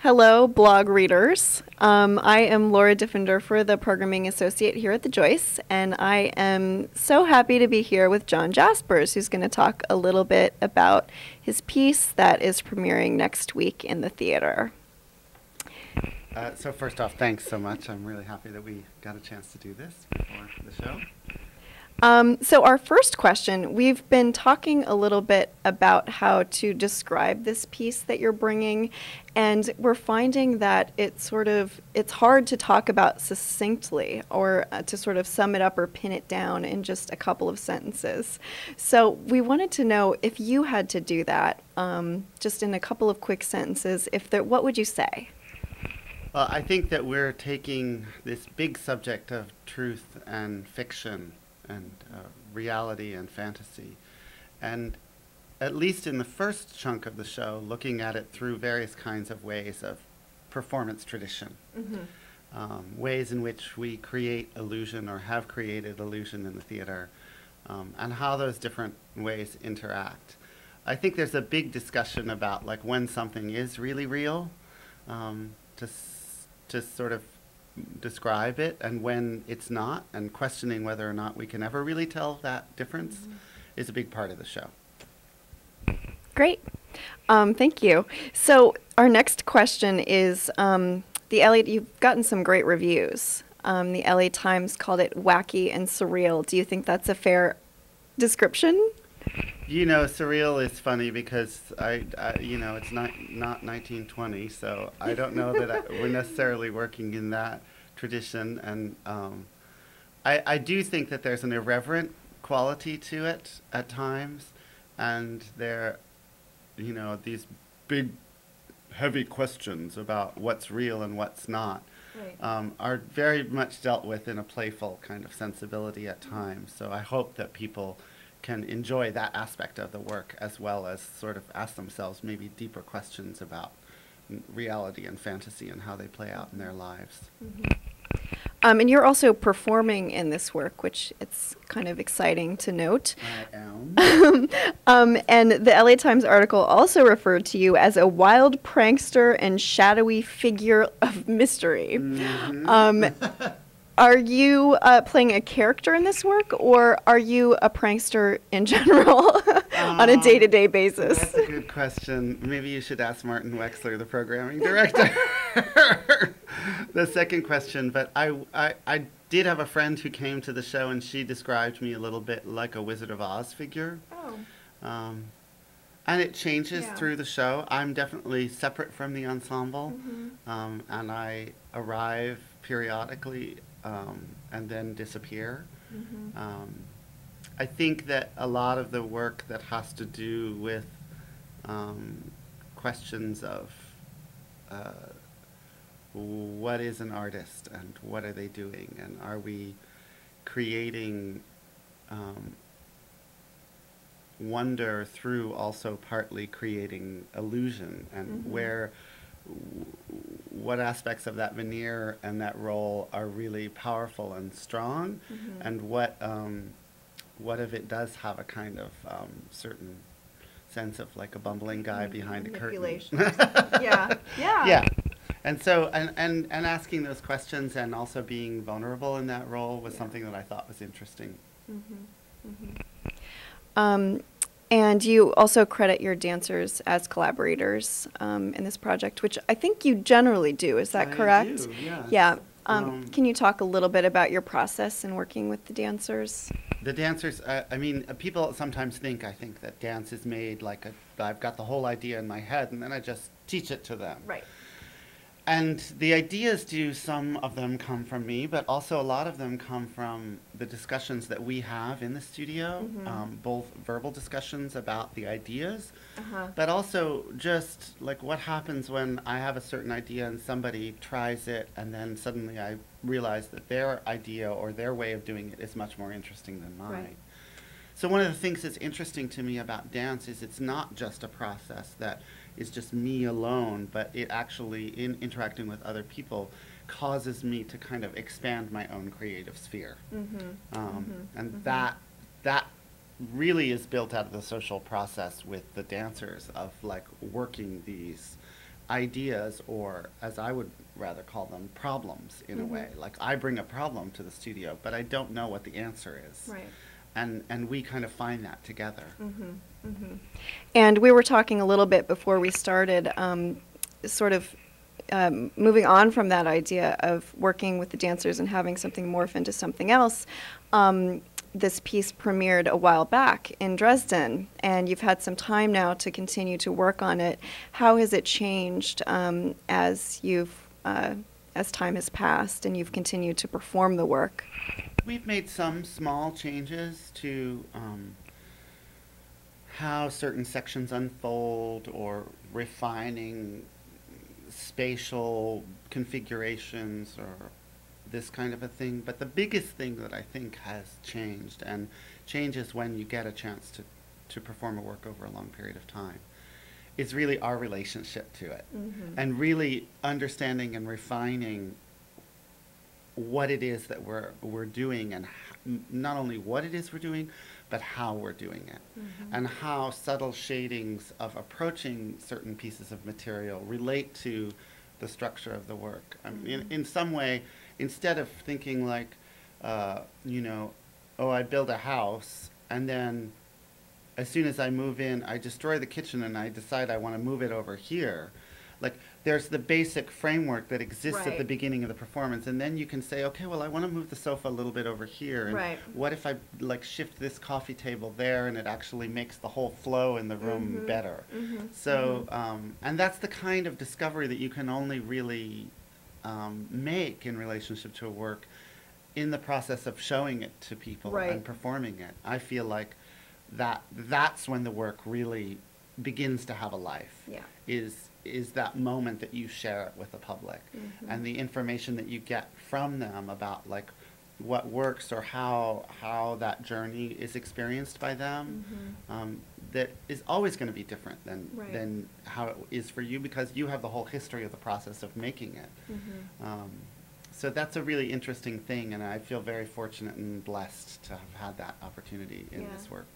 Hello, blog readers. I am Laura Diffender for the Programming Associate here at the Joyce, and I am so happy to be here with John Jasperse, who's going to talk a little bit about his piece that is premiering next week in the theater. So first off, thanks so much. I'm really happy that we got a chance to do this before the show. So our first question, we've been talking a little bit about how to describe this piece that you're bringing, and we're finding that it's hard to talk about succinctly or to sort of sum it up or pin it down in just a couple of sentences. So we wanted to know if you had to do that, just in a couple of quick sentences, what would you say? Well, I think that we're taking this big subject of truth and fiction and reality and fantasy, and at least in the first chunk of the show, looking at it through various kinds of ways of performance tradition, ways in which we create illusion or have created illusion in the theater, and how those different ways interact. I think there's a big discussion about like when something is really real, to sort of describe it, and when it's not, and questioning whether or not we can ever really tell that difference is a big part of the show. Great. Thank you. So our next question is, you've gotten some great reviews. The LA Times called it wacky and surreal. Do you think that's a fair description? You know, surreal is funny because it's not 1920, so I don't know that we're necessarily working in that tradition. And I do think that there's an irreverent quality to it at times, and there, these big, heavy questions about what's real and what's not, are very much dealt with in a playful kind of sensibility at times. So I hope that people can enjoy that aspect of the work, as well as sort of ask themselves maybe deeper questions about reality and fantasy and how they play out in their lives. And you're also performing in this work, which it's kind of exciting to note. I am. And the LA Times article also referred to you as a wild prankster and shadowy figure of mystery. Are you playing a character in this work, or are you a prankster in general on a day-to-day basis? That's a good question. Maybe you should ask Martin Wexler, the programming director, the second question. But I did have a friend who came to the show, and she described me a little bit like a Wizard of Oz figure. Oh. And it changes through the show. I'm definitely separate from the ensemble, and I arrive periodically and then disappear. I think that a lot of the work that has to do with questions of what is an artist and what are they doing, and are we creating wonder through also partly creating illusion, and what aspects of that veneer and that role are really powerful and strong, and what of it does have a kind of certain sense of like a bumbling guy behind a curtain. Yeah. And so, and asking those questions and also being vulnerable in that role was something that I thought was interesting. And you also credit your dancers as collaborators in this project, which I think you generally do. Is that correct? I do, yes. Yeah. Can you talk a little bit about your process in working with the dancers? The dancers, I mean, people sometimes think that dance is made like I've got the whole idea in my head and then I just teach it to them. Right. And the ideas some of them come from me, but also a lot of them come from the discussions that we have in the studio, both verbal discussions about the ideas, but also just like what happens when I have a certain idea and somebody tries it and then suddenly I realize that their idea or their way of doing it is much more interesting than mine. Right. So one of the things that's interesting to me about dance is it's not just a process that is just me alone, but it actually, in interacting with other people, causes me to kind of expand my own creative sphere. And that really is built out of the social process with the dancers of like working these ideas, or as I would rather call them, problems in a way. Like I bring a problem to the studio, but I don't know what the answer is. Right. And we kind of find that together. And we were talking a little bit before we started, sort of moving on from that idea of working with the dancers and having something morph into something else. This piece premiered a while back in Dresden, and you've had some time now to continue to work on it. How has it changed as time has passed and you've continued to perform the work? We've made some small changes to how certain sections unfold, or refining spatial configurations, or this kind of a thing. But the biggest thing that I think has changed, and changes when you get a chance to perform a work over a long period of time, is really our relationship to it. And really understanding and refining what it is that we're doing, and not only what it is we're doing, but how we're doing it, and how subtle shadings of approaching certain pieces of material relate to the structure of the work. I mean, in some way, instead of thinking like, you know, oh, I build a house, and then as soon as I move in, I destroy the kitchen and I decide I want to move it over here. Like, there's the basic framework that exists at the beginning of the performance, and then you can say, okay, well, I want to move the sofa a little bit over here, and what if I like shift this coffee table there, and it actually makes the whole flow in the room better. So, and that's the kind of discovery that you can only really make in relationship to a work in the process of showing it to people and performing it. I feel like that's when the work really begins to have a life. Is that moment that you share it with the public, and the information that you get from them about like what works, or how that journey is experienced by them, that is always going to be different than how it is for you, because you have the whole history of the process of making it. So that's a really interesting thing, and I feel very fortunate and blessed to have had that opportunity in this work.